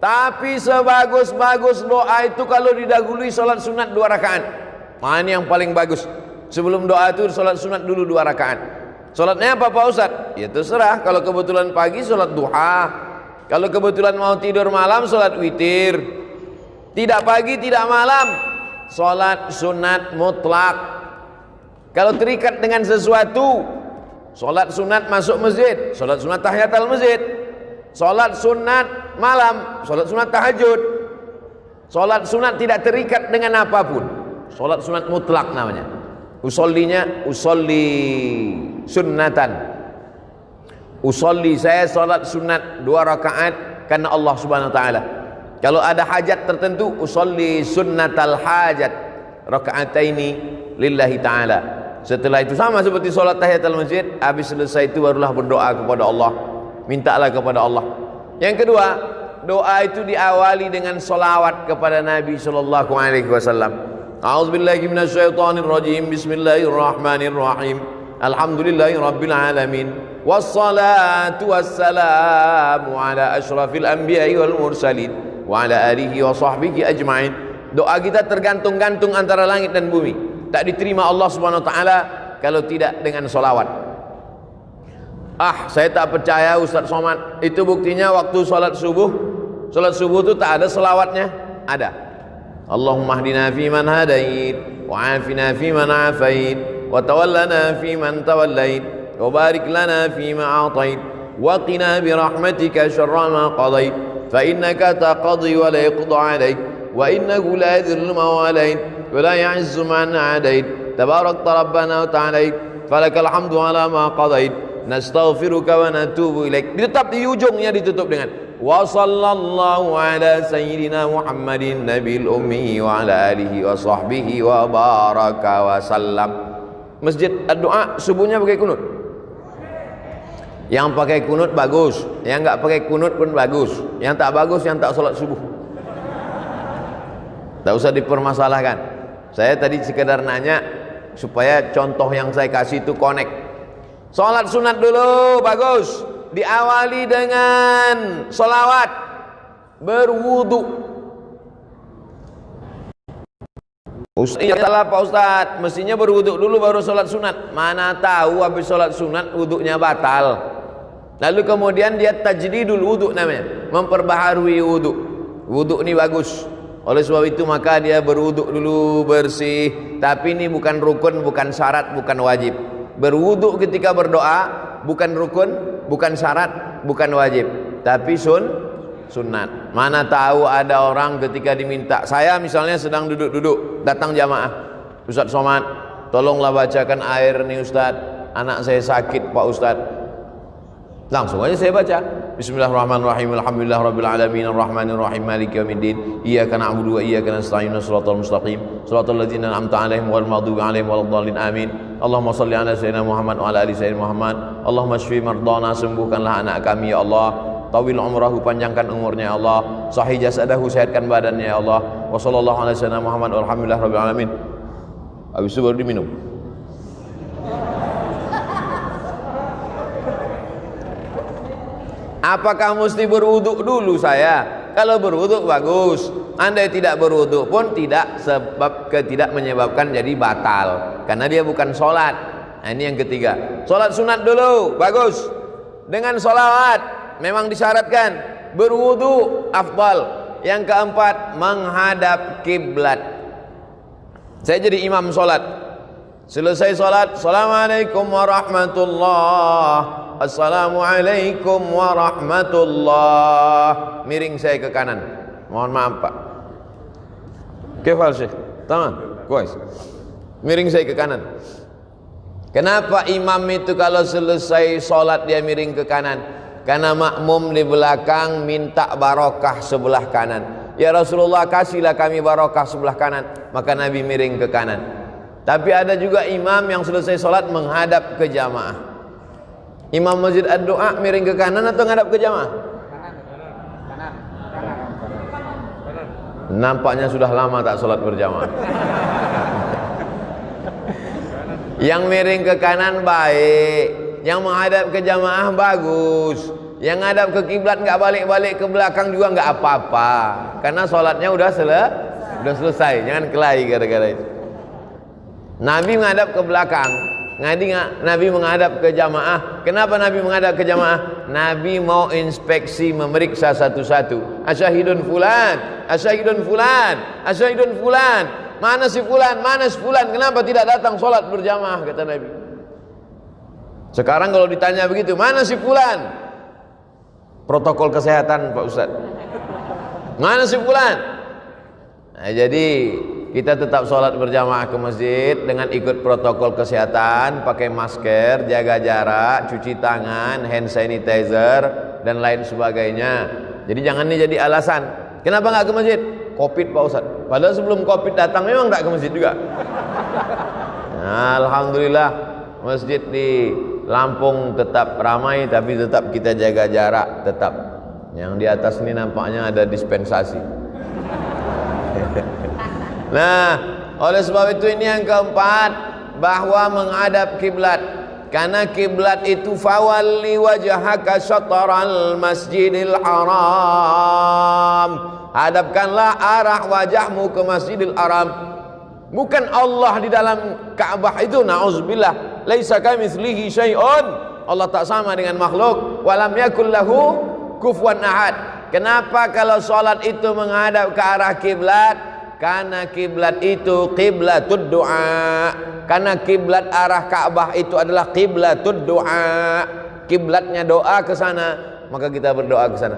Tapi sebagus-bagus doa itu kalau didahului sholat sunat 2 rakaat. Mana yang paling bagus? Sebelum doa itu sholat sunat dulu 2 rakaat. Sholatnya apa Pak Ustaz? Ya terserah. Kalau kebetulan pagi sholat duha, kalau kebetulan mau tidur malam sholat witir. Tidak pagi tidak malam sholat sunat mutlak. Kalau terikat dengan sesuatu, sholat sunat masuk masjid, sholat sunat tahiyatul masjid, sholat sunat malam, sholat sunat tahajud. Sholat sunat tidak terikat dengan apapun, sholat sunat mutlak namanya. Usollinya usolli sunnatan, usolli saya sholat sunat 2 rakaat karena Allah subhanahu wa ta'ala. Kalau ada hajat tertentu, usolli sunnatal hajat rakaataini lillahi ta'ala. Setelah itu sama seperti sholat tahiyatul masjid, habis selesai itu barulah berdoa kepada Allah, mintalah kepada Allah. Yang kedua, doa itu diawali dengan solawat kepada Nabi sallallahu alaihi wasallam. A'udzubillahi minasyaitonirrajim. Bismillahirrahmanirrahim. Alhamdulillahi rabbil alamin. Wassalatu wassalamu ala asyrafil anbiya'i wal mursalin wa ala alihi wa sahbihi ajma'in. Doa kita tergantung-gantung antara langit dan bumi. Tak diterima Allah subhanahu wa ta'ala kalau tidak dengan solawat. Saya tak percaya Ustaz Somad. Itu buktinya waktu sholat subuh. Sholat subuh itu tak ada solawatnya. Ada. Allahumma hdina fi man hadait, wa afina fi man afait, wa tawallana fi man tawallait, wa barik lana fi ma atait, wa qina bi rahmatika syarra ma qadait, fa innaka taqdi wa la yuqda alaik, wa innahu la yadhillu ma walait, wa la ya'izzu man adait, tabarakta rabbana wa ta'alait, falakal hamdu ala ma qadait, nastaghfiruka wa natubu ilaik. Tetap di ujungnya ditutup dengan wa sallallahu ala sayyidina Muhammadin nabil ummi wa ala alihi wa sahbihi wa baraka wa sallam. Masjid doa subuhnya pakai kunut. Yang pakai kunut bagus, yang enggak pakai kunut pun bagus. Yang tak bagus yang tak salat subuh. Tak usah dipermasalahkan. Saya tadi sekedar nanya supaya contoh yang saya kasih itu connect. Salat sunat dulu bagus, diawali dengan solawat, berwudu. Iyalah Pak Ustaz, mestinya berwudu dulu baru sholat sunat. Mana tahu habis sholat sunat wudunya batal. Lalu kemudian dia tajdidul wudu namanya, memperbaharui wudu. Wudu ini bagus. Oleh sebab itu maka dia berwudu dulu bersih. Tapi ini bukan rukun, bukan syarat, bukan wajib. Berwudu ketika berdoa bukan rukun, bukan syarat, bukan wajib, tapi sunat. Mana tahu ada orang ketika diminta, saya misalnya sedang duduk-duduk, datang jamaah, Ustaz Somad, tolonglah bacakan air nih Ustaz, anak saya sakit Pak Ustaz. Langsung aja saya baca. Bismillahirrahmanirrahim. Alhamdulillah rabbil alamin arrahmanir rahim maliki yaumiddin. Iyyaka na'budu wa iyyaka nasta'in shiratal mustaqim. Shiratal ladzina an'amta 'alaihim ghairil maghdubi 'alaihim waladdallin. Amin. Allahumma shalli ala sayyidina Muhammad wa ala ali sayyidina Muhammad. Allahumma shfi mardana, sembuhkanlah anak kami ya Allah. Tawil umrahu, panjangkan umurnya ya Allah. Sahih jasadahu, sehatkan badannya ya Allah. Wa sallallahu ala sayyidina Muhammad walhamdulillah rabbil alamin. Habis itu baru diminum. Apakah mesti berwuduk dulu saya? Kalau berwuduk bagus. Andai tidak berwuduk pun tidak, sebab tidak menyebabkan jadi batal. Karena dia bukan sholat. Nah, ini yang ketiga. Sholat sunat dulu, bagus. Dengan sholawat, memang disyaratkan. Berwuduk, afdal. Yang keempat, menghadap kiblat. Saya jadi imam sholat. Selesai sholat, assalamualaikum warahmatullahi. Assalamualaikum warahmatullah. Miring saya ke kanan. Mohon maaf Pak. Kefal Syekh. Tamam. Kuis. Miring saya ke kanan. Kenapa imam itu kalau selesai sholat dia miring ke kanan? Karena makmum di belakang minta barokah sebelah kanan. Ya Rasulullah, kasihlah kami barokah sebelah kanan. Maka Nabi miring ke kanan. Tapi ada juga imam yang selesai sholat menghadap ke jamaah. Imam masjid ad-doa miring ke kanan atau ngadap ke jamaah? Kanan. Nampaknya sudah lama tak sholat berjamaah. Yang miring ke kanan baik, yang menghadap ke jamaah bagus. Yang ngadap ke kiblat nggak balik-balik ke belakang juga nggak apa-apa, karena sholatnya udah selesai. Jangan kelahi gara-gara itu. Nabi menghadap ke belakang, Nabi menghadap ke jamaah. Kenapa Nabi menghadap ke jamaah? Nabi mau inspeksi, memeriksa satu-satu. Asyahidun fulan, asyahidun fulan, asyahidun fulan. Mana si fulan, mana si fulan? Kenapa tidak datang sholat berjamaah, kata Nabi. Sekarang kalau ditanya begitu, mana si fulan? Protokol kesehatan, Pak Ustaz. Mana si fulan? Nah, jadi kita tetap sholat berjamaah ke masjid dengan ikut protokol kesehatan, pakai masker, jaga jarak, cuci tangan, hand sanitizer, dan lain sebagainya. Jadi jangan ini jadi alasan. Kenapa nggak ke masjid? Covid, Pak Ustaz. Padahal sebelum Covid datang memang nggak ke masjid juga. Nah, alhamdulillah masjid di Lampung tetap ramai, tapi tetap kita jaga jarak, tetap. Yang di atas ini nampaknya ada dispensasi. Nah, oleh sebab itu ini yang keempat, bahwa menghadap kiblat. Karena kiblat itu fawalli wajhaka syatral masjidil haram. Hadapkanlah arah wajahmu ke Masjidil Haram. Bukan Allah di dalam Ka'bah itu, na'udzubillah. Laisa kamitslihi syai'un. Allah tak sama dengan makhluk. Walam yakul lahu kufuwan ahad. Kenapa kalau salat itu menghadap ke arah kiblat? Karena kiblat itu qiblatud du'a. Karena kiblat arah Ka'bah itu adalah qiblatud du'a. Kiblatnya doa ke sana, maka kita berdoa ke sana.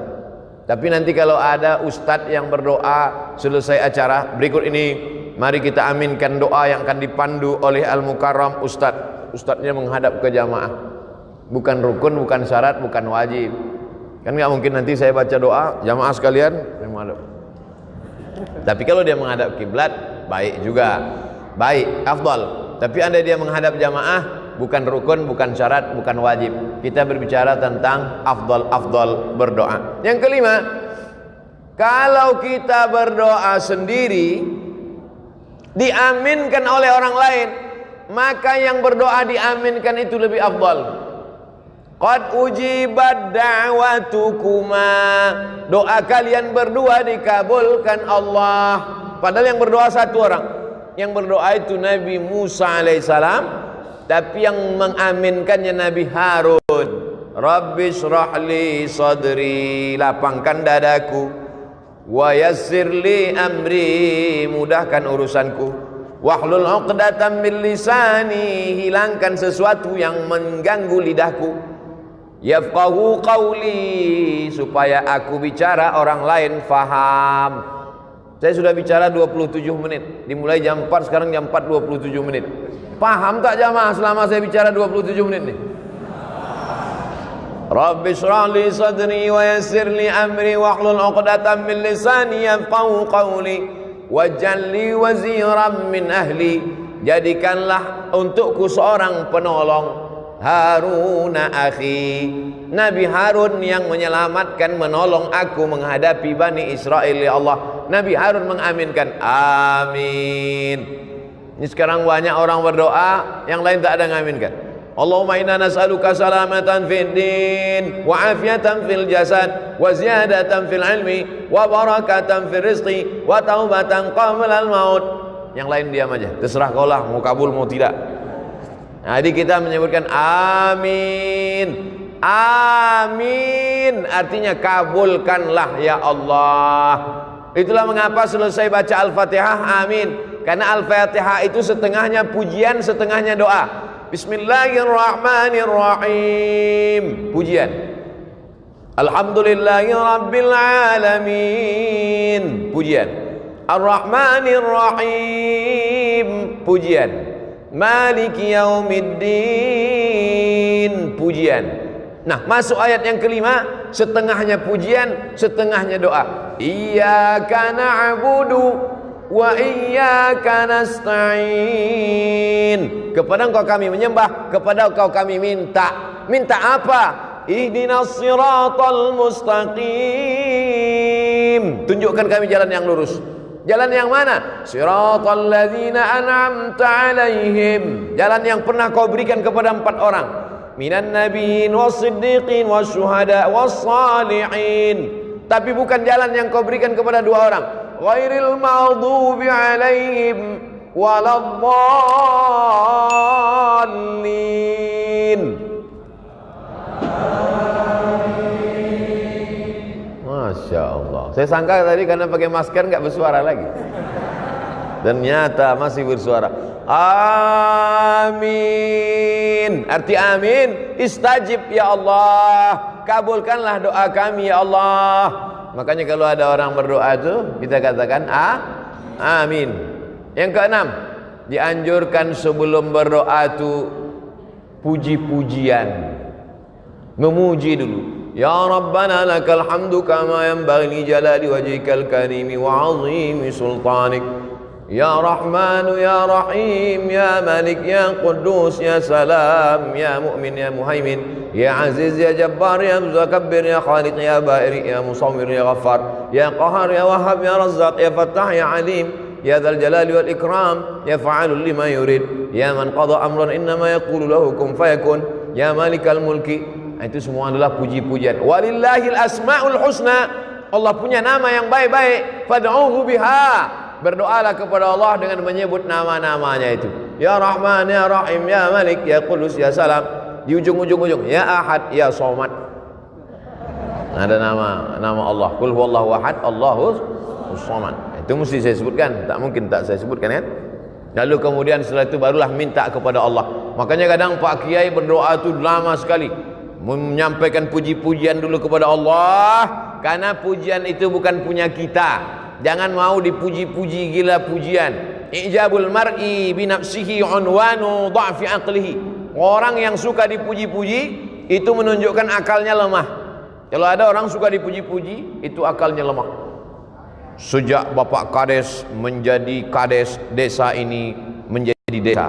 Tapi nanti kalau ada ustadz yang berdoa selesai acara, berikut ini mari kita aminkan doa yang akan dipandu oleh Al-Mukarram ustadz. Ustadznya menghadap ke jamaah. Bukan rukun, bukan syarat, bukan wajib. Kan nggak mungkin nanti saya baca doa, jamaah sekalian menghadap. Tapi kalau dia menghadap kiblat, baik juga, baik, afdal. Tapi andai dia menghadap jamaah, bukan rukun, bukan syarat, bukan wajib. Kita berbicara tentang afdal berdoa. Yang kelima, kalau kita berdoa sendiri diaminkan oleh orang lain, maka yang berdoa diaminkan itu lebih afdal. Qad ujibat da'watukuma, doa kalian berdua dikabulkan Allah. Padahal yang berdoa satu orang. Yang berdoa itu Nabi Musa alaihissalam, tapi yang mengaminkannya Nabi Harun. Rabbi shrah li sadri, lapangkan dadaku. Wa yassir li amri, mudahkan urusanku. Wahlul 'uqdatam min lisani, hilangkan sesuatu yang mengganggu lidahku. Yafqahu qawli, supaya aku bicara orang lain faham. Saya sudah bicara 27 menit. Dimulai jam 4, sekarang jam 4 27 menit. Paham tak jamaah selama saya bicara 27 menit nih? Rabbi shrah li sadri wa yassir li amri wahlul 'uqdatam min lisani yafqahu qawli waj'al li waziran min ahli, jadikanlah untukku seorang penolong, Haruna akhi, Nabi Harun yang menyelamatkan, menolong aku menghadapi Bani Israel. Ya Allah, Nabi Harun mengaminkan, amin. Ini sekarang banyak orang berdoa, yang lain tak ada mengaminkan. Allahumma inna nas'aluka salamatan fid din wa afiatan fil jasad wa ziyadatan fil ilmi wa barakatan fil rizqi wa taubatan qabla al maut. Yang lain diam aja, terserah kau lah, mau kabul mau tidak. Jadi kita menyebutkan amin. Amin artinya kabulkanlah ya Allah. Itulah mengapa selesai baca Al-Fatihah amin. Karena Al-Fatihah itu setengahnya pujian, setengahnya doa. Bismillahirrahmanirrahim, pujian. Alhamdulillahi rabbil alamin, pujian. Ar-Rahmanirrahim, pujian. Maliki yaumiddin, pujian. Nah, masuk ayat yang kelima, setengahnya pujian, setengahnya doa. Iyyaka na'budu wa iyyaka nasta'in. Kepada Engkau kami menyembah, kepada Engkau kami minta. Minta apa? Ihdinas siratal mustaqim. Tunjukkan kami jalan yang lurus. Jalan yang mana? Siratal ladzina an'amta alaihim, jalan yang pernah kau berikan kepada 4 orang. minan nabiyyin was-siddiqin wasyuhada was-salihin. Tapi bukan jalan yang kau berikan kepada dua orang. Ghairil maghdubi alaihim waladdallin. Masya Allah. Saya sangka tadi karena pakai masker nggak bersuara lagi. Ternyata masih bersuara. Amin. Arti amin, istajib ya Allah. Kabulkanlah doa kami ya Allah. Makanya kalau ada orang berdoa itu kita katakan amin. Yang keenam, dianjurkan sebelum berdoa itu puji-pujian. Memuji dulu. Ya Rabbana lakal hamdu kama yanbaghi li jalali wajhikal karimi wa 'azimi sultanik. Ya Rahmanu ya Rahim ya Malik ya Quddus ya Salam ya Mu'min ya Muhaimin ya Aziz ya Jabbar ya Mutakabbir ya Khaliq ya Ba'iri ya Musawwir ya Ghaffar ya Qahar ya Wahhab ya Razzaq ya Fattah ya Alim ya Dzal Jalali wal Ikram ya Fa'alul lima yurid ya man qada amran innama yaqulu lahu kun fayakun ya Malikal Mulki. Itu semua adalah puji-pujian. Walillahil asmaul husna. Allah punya nama yang baik-baik. Fad'uhu biha. Berdoalah kepada Allah dengan menyebut nama-namanya itu. Ya Rahman, Ya Rahim, Ya Malik, Ya Qudus, Ya Salam. Di ujung-ujung Ya Ahad, Ya Somad. Ada nama Allah. Qul huwallahu ahad, Allahus Somad. Itu mesti saya sebutkan. Tak mungkin tak saya sebutkan kan? Lalu kemudian setelah itu barulah minta kepada Allah. Makanya kadang Pak Kiai berdoa itu lama sekali. Menyampaikan puji-pujian dulu kepada Allah. Karena pujian itu bukan punya kita. Jangan mau dipuji-puji gila pujian. Ijabul mar'i binafsihi unwanu dha'fi aqlihi. Orang yang suka dipuji-puji itu menunjukkan akalnya lemah. Kalau ada orang suka dipuji-puji, itu akalnya lemah. Sejak Bapak Kades menjadi Kades, desa ini menjadi desa.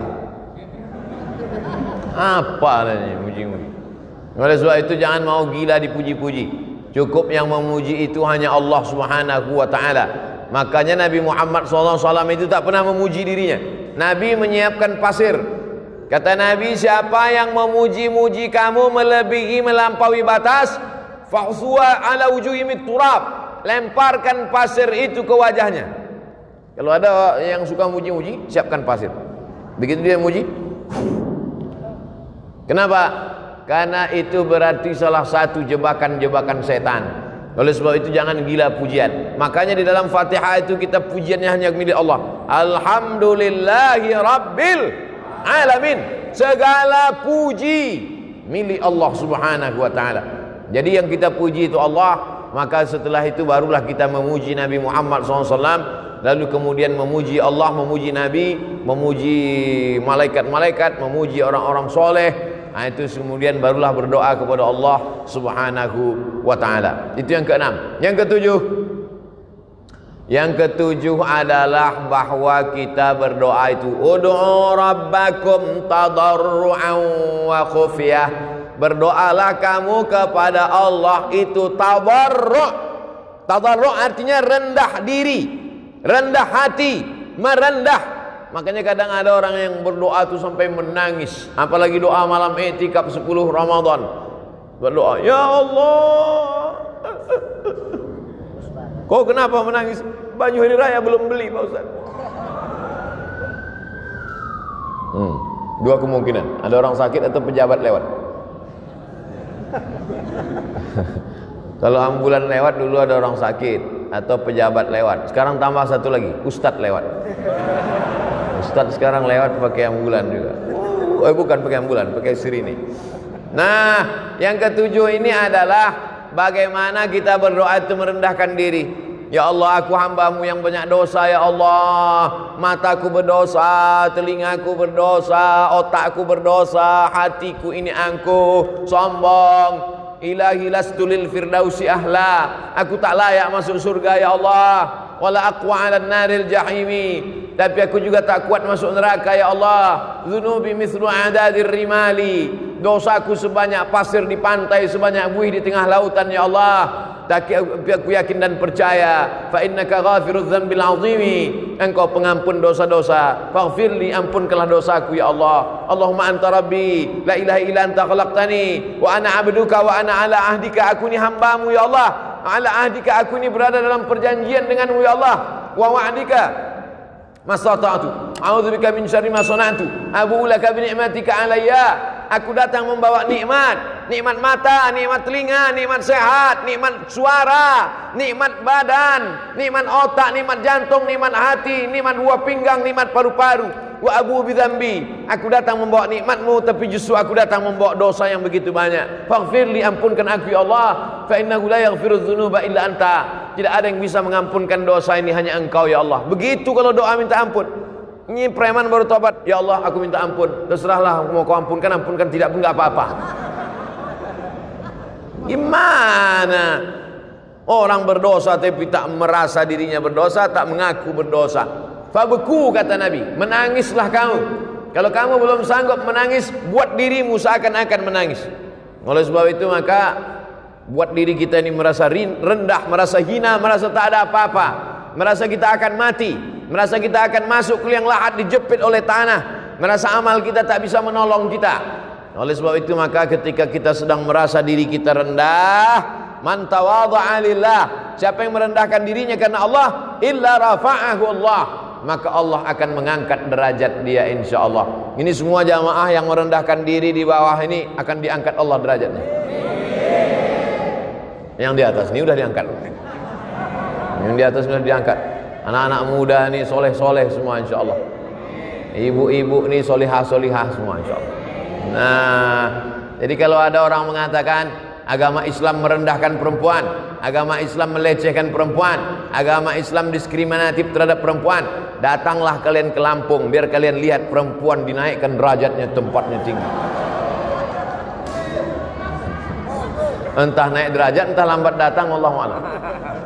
Apa ini muji-muji? Oleh sebab itu jangan mau gila dipuji-puji. Cukup yang memuji itu hanya Allah Subhanahu wa ta'ala. Makanya Nabi Muhammad SAW itu tak pernah memuji dirinya. Nabi menyiapkan pasir. Kata Nabi, siapa yang memuji-muji kamu melebihi melampaui batas, fahsuwa ala wujuhimit turab. Lemparkan pasir itu ke wajahnya. Kalau ada yang suka muji-muji, siapkan pasir. Begitu dia muji. Kenapa? Karena itu berarti salah satu jebakan-jebakan setan. Oleh sebab itu jangan gila pujian. Makanya di dalam Fatihah itu kita pujiannya hanya milik Allah. Alhamdulillahi Rabbil Alamin. Segala puji milik Allah Subhanahu wa ta'ala. Jadi yang kita puji itu Allah. Maka setelah itu barulah kita memuji Nabi Muhammad SAW. Lalu kemudian memuji Allah, memuji Nabi, memuji malaikat-malaikat, memuji orang-orang soleh. Nah, itu kemudian barulah berdoa kepada Allah Subhanahu wa ta'ala. Itu yang keenam. Yang ketujuh adalah bahwa kita berdoa itu ud'u rabbakum tadarru'an wa khufyah. Berdoalah kamu kepada Allah itu tadarru'. Tadarru' artinya rendah diri, rendah hati, merendah. Makanya kadang ada orang yang berdoa itu sampai menangis. Apalagi doa malam i'tikaf 10 Ramadan. Berdoa, ya Allah. Kau kenapa menangis? Baju hari raya belum beli Pak Ustaz. Dua kemungkinan. Ada orang sakit atau pejabat lewat. Kalau ambulan lewat dulu ada orang sakit atau pejabat lewat. Sekarang tambah satu lagi, ustadz lewat. Ustadz sekarang lewat pakai ambulan juga. Bukan pakai ambulan, pakai sirine. Nah, yang ketujuh ini adalah bagaimana kita berdoa itu merendahkan diri. Ya Allah, aku hambamu yang banyak dosa. Ya Allah, mataku berdosa, telingaku berdosa, otakku berdosa, hatiku ini angkuh, sombong. Ilahi lastu lil firdausi ahla. Aku tak layak masuk surga ya Allah. Wala aqwa 'alan naril jahimi. Tapi aku juga tak kuat masuk neraka ya Allah. Dzunubi mithlu adadir rimali. Dosaku sebanyak pasir di pantai, sebanyak buih di tengah lautan ya Allah. Tapi aku yakin dan percaya, fa innaka ghafirudz dzambil azimi, engkau pengampun dosa-dosa. Faghfirli, ampunkanlah dosaku ya Allah. Allahumma anta rabbi, la ilaha illa anta khalaqtani, wa ana abduka wa ana ala ahdika, aku ni hambamu ya Allah. Ala ahdika, aku ni berada dalam perjanjian denganmu ya Allah. Wa wa'dika mastata'tu, a'udzubika min syarri ma sana'tu, abu'u laka bi ni'matika alayya. Aku datang membawa nikmat, nikmat mata, nikmat telinga, nikmat sehat, nikmat suara, nikmat badan, nikmat otak, nikmat jantung, nikmat hati, nikmat buah pinggang, nikmat paru-paru. Wa abu bidzambi, aku datang membawa nikmatmu, tapi justru aku datang membawa dosa yang begitu banyak. Faghfirli, ampunkan aku ya Allah. Fa innahu la yaghfirudz dzunuba illa anta, tidak ada yang bisa mengampunkan dosa ini, hanya engkau ya Allah. Begitu kalau doa minta ampun. Ini preman baru tobat, ya Allah aku minta ampun, terserahlah mau kau ampunkan, ampunkan, tidak pun nggak apa-apa. Gimana orang berdosa tapi tak merasa dirinya berdosa, tak mengaku berdosa? Fabeku, kata Nabi, menangislah kamu. Kalau kamu belum sanggup menangis, buat dirimu seakan-akan menangis. Oleh sebab itu maka buat diri kita ini merasa rendah, merasa hina, merasa tak ada apa-apa, merasa kita akan mati, merasa kita akan masuk ke liang lahat dijepit oleh tanah, merasa amal kita tak bisa menolong kita. Oleh sebab itu maka ketika kita sedang merasa diri kita rendah, man tawadha'a lillah, siapa yang merendahkan dirinya karena Allah, illa rafa'ahu Allah, maka Allah akan mengangkat derajat dia insyaallah. Ini semua jamaah yang merendahkan diri di bawah ini akan diangkat Allah derajatnya. Yang di atas ini udah diangkat. Yang di atas sudah diangkat. Anak-anak muda ini soleh-soleh semua insyaallah. Ibu-ibu ini solihah-solihah semua insyaallah. Nah, jadi kalau ada orang mengatakan agama Islam merendahkan perempuan, agama Islam melecehkan perempuan, agama Islam diskriminatif terhadap perempuan, datanglah kalian ke Lampung biar kalian lihat perempuan dinaikkan derajatnya, tempatnya tinggi. Entah naik derajat, entah lambat datang, wallahu a'lam.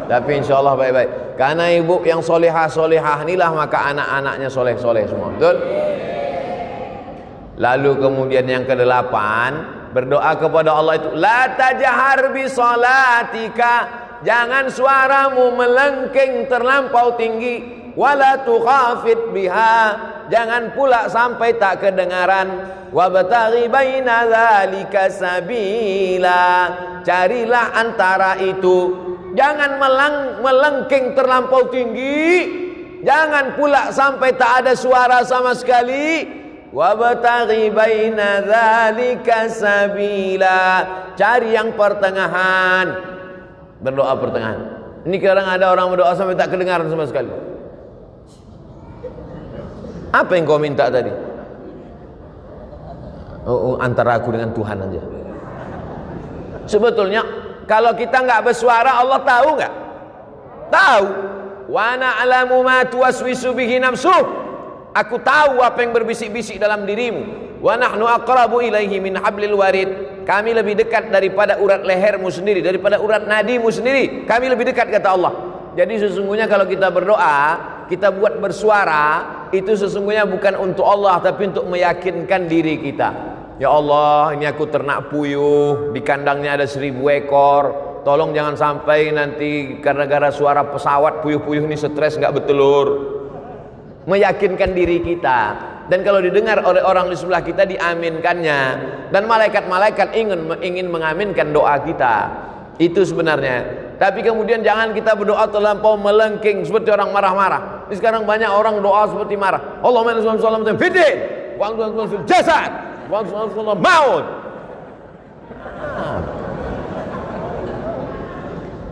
Tapi insyaallah baik-baik. Karena ibu yang solehah-solehah inilah maka anak-anaknya soleh-soleh semua. Betul? Lalu kemudian yang ke-8, berdoa kepada Allah itu, la tajhar bi salatika, jangan suaramu melengking terlampau tinggi, wala tukhafit biha, jangan pula sampai tak kedengaran, wabtaghi baina dzalika sabila, carilah antara itu, jangan melengking terlampau tinggi, jangan pula sampai tak ada suara sama sekali. Wabtaghi baina dzalika sabila, cari yang pertengahan, berdoa pertengahan. Ini kadang ada orang berdoa sampai tak kedengaran sama sekali. Apa yang kau minta tadi? Antara aku dengan Tuhan aja. Sebetulnya kalau kita nggak bersuara, Allah tahu nggak? Tahu. Wa na'lamu ma tuwaswisu bihi nafsuh. Aku tahu apa yang berbisik-bisik dalam dirimu. Wa nahnu aqrabu ilaihi min hablil warid. Kami lebih dekat daripada urat lehermu sendiri, daripada urat nadimu sendiri. Kami lebih dekat, kata Allah. Jadi sesungguhnya kalau kita berdoa, kita buat bersuara, itu sesungguhnya bukan untuk Allah, tapi untuk meyakinkan diri kita. Ya Allah, ini aku ternak puyuh, di kandangnya ada 1000 ekor. Tolong jangan sampai nanti gara-gara suara pesawat puyuh-puyuh ini stres nggak bertelur. Meyakinkan diri kita, dan kalau didengar oleh orang di sebelah kita diaminkannya, dan malaikat-malaikat ingin mengaminkan doa kita. Itu sebenarnya. Tapi kemudian jangan kita berdoa terlampau melengking seperti orang marah-marah. Ini sekarang banyak orang doa seperti marah. Allahumma inna sallallahu fiddin wa antum fil jasad wa antum maut.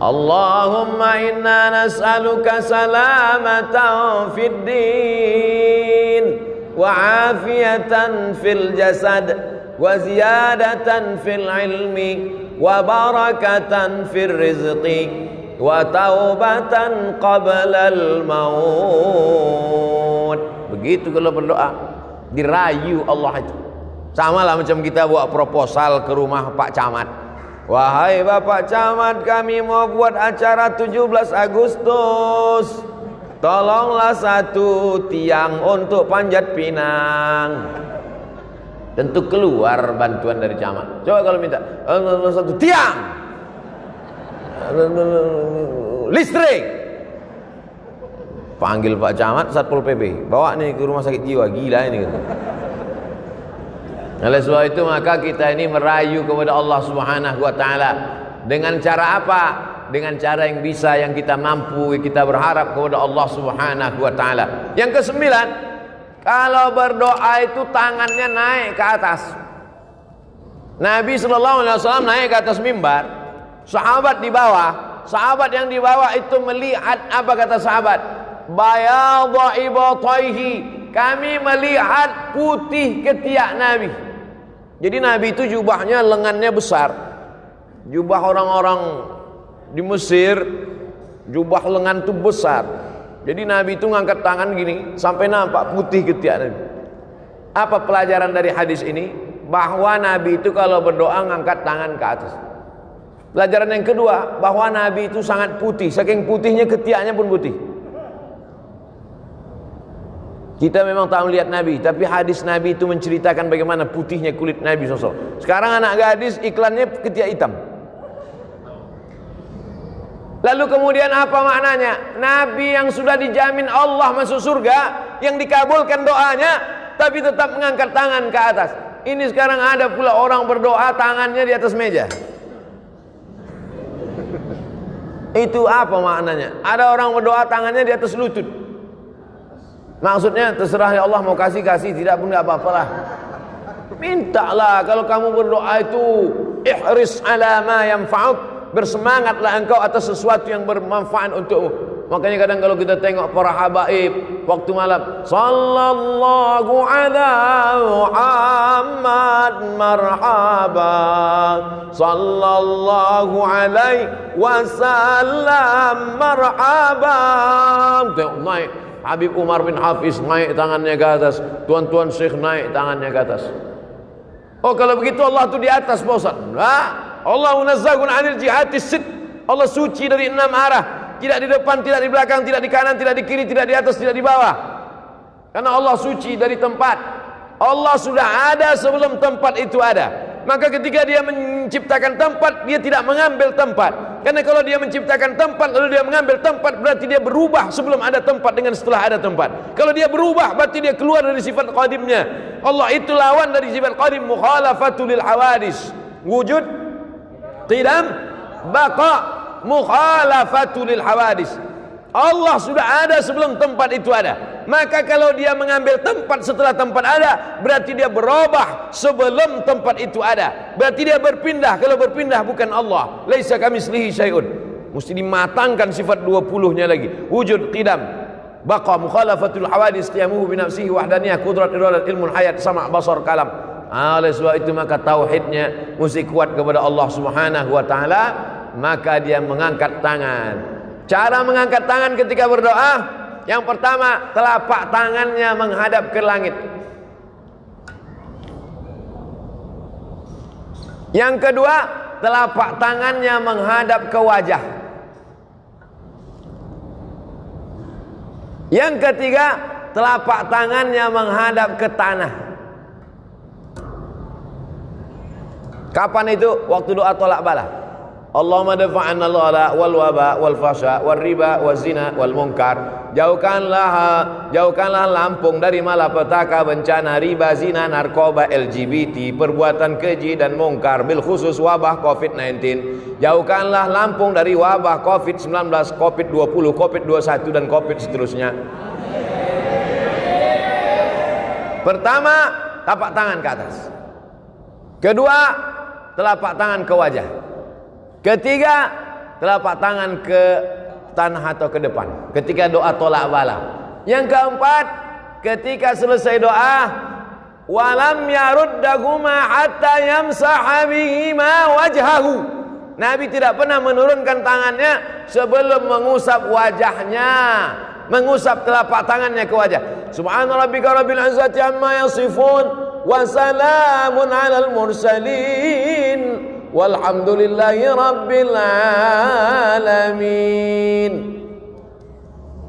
Allahumma inna nas'aluka salamatan fid din wa afiyatan fil jasad wa ziyadatan fil ilmi wa barakatan fil rizqi wa taubatan qablal maut. Begitu kalau berdoa, dirayu Allah itu. Sama lah macam kita buat proposal ke rumah Pak Camat. Wahai Bapak Camat, kami mau buat acara 17 Agustus. Tolonglah satu tiang untuk Panjat Pinang. Tentu keluar bantuan dari camat. Coba kalau minta satu tiang. listrik. Panggil Pak Camat, Satpol PP, bawa nih ke rumah sakit jiwa, gila ini gitu. Oleh sebab itu maka kita ini merayu kepada Allah Subhanahu wa taala dengan cara apa? Dengan cara yang bisa, yang kita mampu, kita berharap kepada Allah Subhanahu wa taala. Yang kesembilan, kalau berdoa itu tangannya naik ke atas. Nabi sallallahu alaihi wasallam naik ke atas mimbar, sahabat di bawah. Sahabat yang di bawah itu melihat apa kata sahabat? Bayadha ibataihi, kami melihat putih ketiak Nabi. Jadi Nabi itu jubahnya lengannya besar. Jubah orang-orang di Mesir, jubah lengan itu besar. Jadi Nabi itu ngangkat tangan gini sampai nampak putih ketiak Nabi. Apa pelajaran dari hadis ini? Bahwa Nabi itu kalau berdoa ngangkat tangan ke atas. Pelajaran yang kedua, bahwa Nabi itu sangat putih, saking putihnya ketiaknya pun putih. Kita memang tak melihat Nabi, tapi hadis Nabi itu menceritakan bagaimana putihnya kulit Nabi SAW. Sekarang anak gadis iklannya ketiak hitam. Lalu kemudian apa maknanya? Nabi yang sudah dijamin Allah masuk surga, yang dikabulkan doanya, tapi tetap mengangkat tangan ke atas. Ini sekarang ada pula orang berdoa tangannya di atas meja. Itu apa maknanya? Ada orang berdoa tangannya di atas lutut. Maksudnya terserah ya Allah, mau kasih, tidak pun enggak apa-apalah. Mintalah, kalau kamu berdoa itu ihris ala ma yanfa'uk, bersemangatlah engkau atas sesuatu yang bermanfaat untukmu. Makanya kadang kalau kita tengok para habaib waktu malam, sallallahu ala Muhammad marhaba, sallallahu alaihi wasallam marhaba. Tengok naik Habib Umar bin Hafiz, naik tangannya ke atas. Tuan-tuan Syekh naik tangannya ke atas. Oh, kalau begitu Allah itu di atas, Pak Ustaz. Nah, Allah munazzahun 'anil jihatis sit. Allah suci dari 6 arah. Tidak di depan, tidak di belakang, tidak di kanan, tidak di kiri, tidak di atas, tidak di bawah. Karena Allah suci dari tempat. Allah sudah ada sebelum tempat itu ada. Maka ketika dia menciptakan tempat, dia tidak mengambil tempat. Karena kalau dia menciptakan tempat lalu dia mengambil tempat, berarti dia berubah sebelum ada tempat dengan setelah ada tempat. Kalau dia berubah, berarti dia keluar dari sifat qadimnya. Allah itu lawan dari sifat qadim, mukhalafatul lil hawadis. Wujud, qidam, baqa, mukhalafatul lil hawadis. Allah sudah ada sebelum tempat itu ada. Maka kalau dia mengambil tempat setelah tempat ada, berarti dia berubah sebelum tempat itu ada. Berarti dia berpindah. Kalau berpindah bukan Allah. Laisa kamitslihi syai'un. Mesti dimatangkan sifat 20-nya lagi. Wujud, qidam, baqa, mukhalafatul hawadis, qiyamuhu bi nafsihi, wahdaniyah, qudrat, iradat, ilmun, hayat, sama', basar, kalam. Oleh sebab itu maka tauhidnya mesti kuat kepada Allah Subhanahu wa taala, maka dia mengangkat tangan. Cara mengangkat tangan ketika berdoa, yang pertama, telapak tangannya menghadap ke langit. Yang kedua, telapak tangannya menghadap ke wajah. Yang ketiga, telapak tangannya menghadap ke tanah. Kapan itu? Waktu doa tolak bala. Allahumma dafa'anna al-ghala wal waba wal fasha wal riba wal zina wal munkar. Jauhkanlah Lampung dari malapetaka, bencana, riba, zina, narkoba, LGBT, perbuatan keji dan mungkar, bil khusus wabah COVID-19. Jauhkanlah Lampung dari wabah COVID-19, COVID-20, COVID-21 dan COVID seterusnya. Pertama, telapak tangan ke atas. Kedua, telapak tangan ke wajah. Ketiga, telapak tangan ke tanah atau ke depan ketika doa tolak bala. Yang keempat, ketika selesai doa, walam yaruddahuma hatta yamsaha bihima wajhahu. Nabi tidak pernah menurunkan tangannya sebelum mengusap wajahnya, mengusap telapak tangannya ke wajah. Subhana rabbika rabbil izzati amma yasifun, wa salamun alal mursalin, walhamdulillahi rabbil alamin.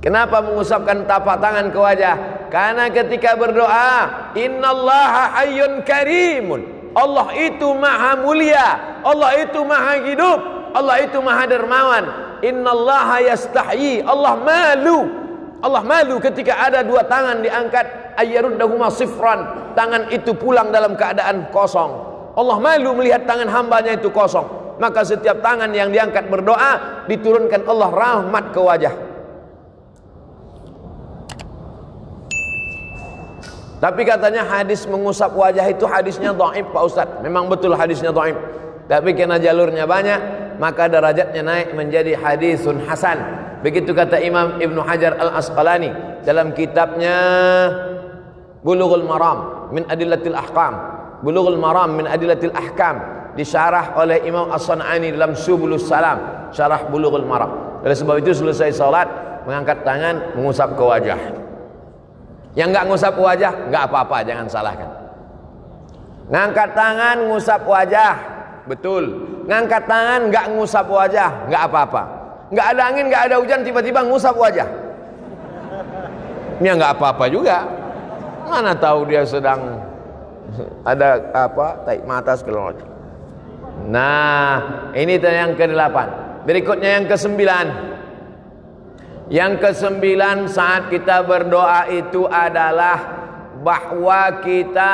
Kenapa mengusapkan tapak tangan ke wajah? Karena ketika berdoa, innallaha hayyun karimun, Allah itu maha mulia, Allah itu maha hidup, Allah itu maha dermawan. Innallaha yastahyi, Allah malu ketika ada dua tangan diangkat, ayyaruddahuma sifran, tangan itu pulang dalam keadaan kosong. Allah malu melihat tangan hambanya itu kosong. Maka setiap tangan yang diangkat berdoa, diturunkan Allah rahmat ke wajah. Tapi katanya hadis mengusap wajah itu hadisnya dhaif Pak Ustadz. Memang betul hadisnya dhaif. Tapi karena jalurnya banyak, maka derajatnya naik menjadi hadisun hasan. Begitu kata Imam Ibnu Hajar Al-Asqalani dalam kitabnya Bulughul Maram min Adillatil Ahkam. Bulughul Maram min Adillatil Ahkam, disyarah oleh Imam As-San'ani dalam Subulus Salam, syarah Bulughul Maram. Oleh sebab itu selesai salat, mengangkat tangan, mengusap ke wajah. Yang enggak ngusap wajah, enggak apa-apa, jangan salahkan. Ngangkat tangan, ngusap wajah, betul. Ngangkat tangan, enggak ngusap wajah, enggak apa-apa. Enggak ada angin, enggak ada hujan, tiba-tiba ngusap wajah. Ini enggak apa-apa juga. Mana tahu dia sedang ada apa, tarik mata segala macam. Nah, ini yang ke-8. Berikutnya yang ke-9. Yang ke-9 saat kita berdoa itu adalah bahwa kita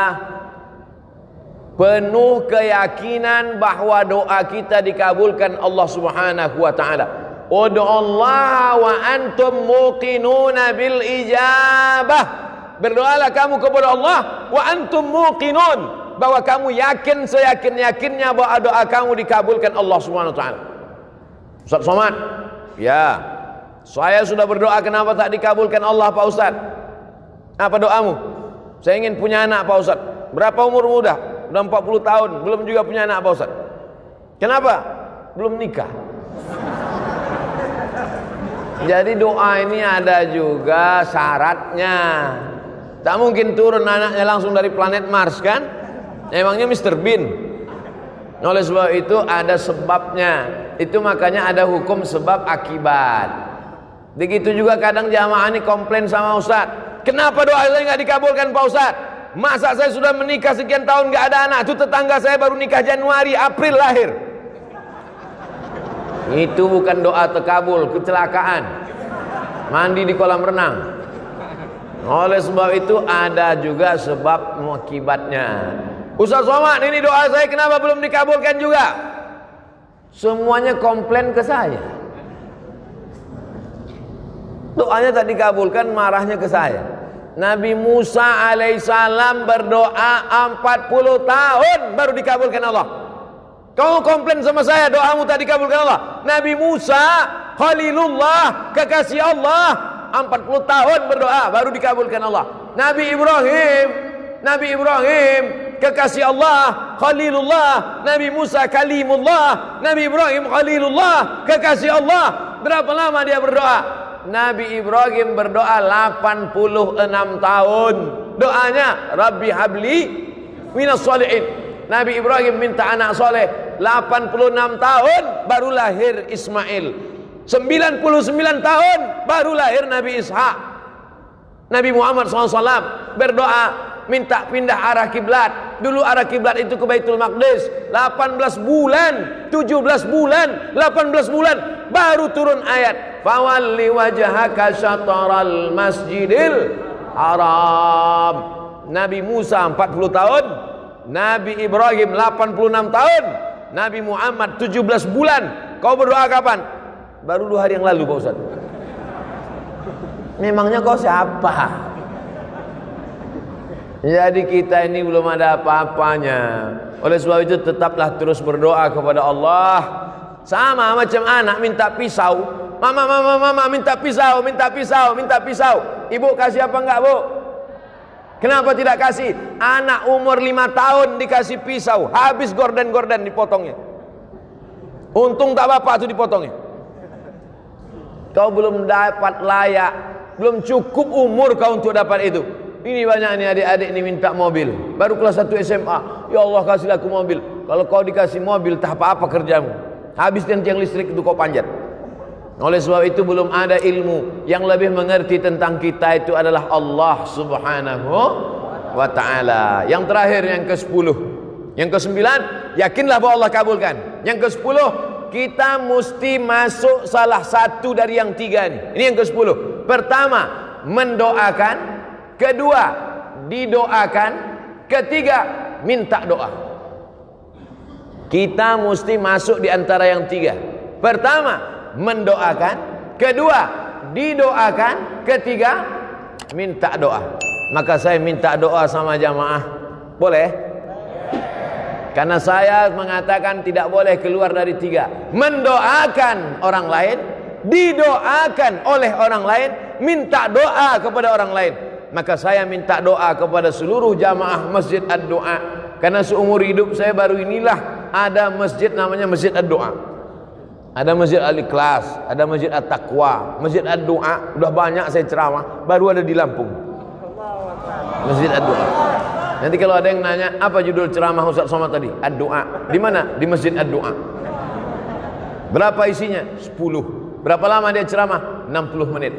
penuh keyakinan bahwa doa kita dikabulkan Allah Subhanahu wa taala. Ud'ullaha wa antum muqinuna bil ijabah. Berdoalah kamu kepada Allah wa antum muqinun, bahwa kamu yakin seyakin-yakinnya bahwa doa kamu dikabulkan Allah Subhanahu wa taala. Ustaz Somad, ya, saya sudah berdoa, kenapa tak dikabulkan Allah Pak Ustaz? Apa doamu? Saya ingin punya anak Pak Ustaz. Berapa umurmu udah? Udah 40 tahun, belum juga punya anak Pak Ustaz. Kenapa? Belum nikah. Jadi doa ini ada juga syaratnya. Tak mungkin turun anaknya langsung dari planet Mars kan? Emangnya Mr. Bean? Oleh sebab itu ada sebabnya. Itu makanya ada hukum sebab akibat. Begitu juga kadang jamaah ini komplain sama Ustaz, kenapa doa saya nggak dikabulkan Pak Ustaz? Masa saya sudah menikah sekian tahun nggak ada anak? Itu tetangga saya baru nikah Januari, April lahir. Itu bukan doa terkabul, kecelakaan. Mandi di kolam renang. Oleh sebab itu ada juga sebab akibatnya. Ustaz Somad, ini doa saya kenapa belum dikabulkan juga? Semuanya komplain ke saya. Doanya tak dikabulkan, marahnya ke saya. Nabi Musa alaihissalam berdoa 40 tahun baru dikabulkan Allah. Kamu komplain sama saya doamu tak dikabulkan Allah. Nabi Musa Khalilullah, kekasih Allah, 40 tahun berdoa baru dikabulkan Allah. Nabi Ibrahim kekasih Allah, Khalilullah. Nabi Musa Kalimullah, Nabi Ibrahim Khalilullah, kekasih Allah. Berapa lama dia berdoa? Nabi Ibrahim berdoa 86 tahun. Doanya Rabbi habli minas sholihin. Nabi Ibrahim minta anak soleh 86 tahun baru lahir Ismail. 99 tahun baru lahir Nabi Ishak. Nabi Muhammad SAW berdoa minta pindah arah kiblat. Dulu arah kiblat itu ke Baitul Maqdis. 18 bulan, 17 bulan, 18 bulan baru turun ayat fawalli wajhaka syatral masjidil haram. Nabi Musa 40 tahun, Nabi Ibrahim 86 tahun, Nabi Muhammad 17 bulan. Kau berdoa kapan? Baru 2 hari yang lalu Pak Ustaz. Memangnya kau siapa? Jadi kita ini belum ada apa-apanya. Oleh sebab itu tetaplah terus berdoa kepada Allah. Sama macam anak minta pisau. Mama minta pisau, minta pisau, minta pisau. Ibu kasih apa enggak, Bu? Kenapa tidak kasih? Anak umur 5 tahun dikasih pisau, habis gorden-gorden dipotongnya. Untung tak bapak tuh dipotongnya. Kau belum dapat layak, belum cukup umur kau untuk dapat itu. Ini banyak nih adik-adik ini minta mobil, baru kelas 1 SMA. Ya Allah kasihlah aku mobil. Kalau kau dikasih mobil tak apa-apa kerjamu, habis tiang listrik itu kau panjat. Oleh sebab itu belum ada ilmu yang lebih mengerti tentang kita itu adalah Allah Subhanahu wa ta'ala. Yang terakhir yang ke-10. Yang ke-9, yakinlah bahwa Allah kabulkan. Yang ke-10, kita mesti masuk salah satu dari yang tiga ini. Ini yang ke-10. Pertama, mendoakan. Kedua, didoakan. Ketiga, minta doa. Kita mesti masuk di antara yang tiga. Pertama, mendoakan. Kedua, didoakan. Ketiga, minta doa. Maka saya minta doa sama jamaah. Boleh? Karena saya mengatakan tidak boleh keluar dari tiga. Mendoakan orang lain, didoakan oleh orang lain, minta doa kepada orang lain. Maka saya minta doa kepada seluruh jamaah Masjid Ad-Doa. Karena seumur hidup saya baru inilah ada masjid namanya Masjid Ad-Doa. Ada Masjid Al-Ikhlas, ada Masjid At-Taqwa, Masjid Ad-Doa. Udah banyak saya ceramah, baru ada di Lampung. Masjid Ad-Doa. Nanti kalau ada yang nanya, apa judul ceramah Ustaz Somad tadi? Ad-Doa. Di mana? Di Masjid Ad-Doa. Berapa isinya? 10. Berapa lama dia ceramah? 60 menit.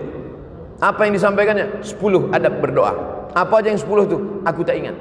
Apa yang disampaikannya? 10 adab berdoa. Apa aja yang 10 itu? Aku tak ingat.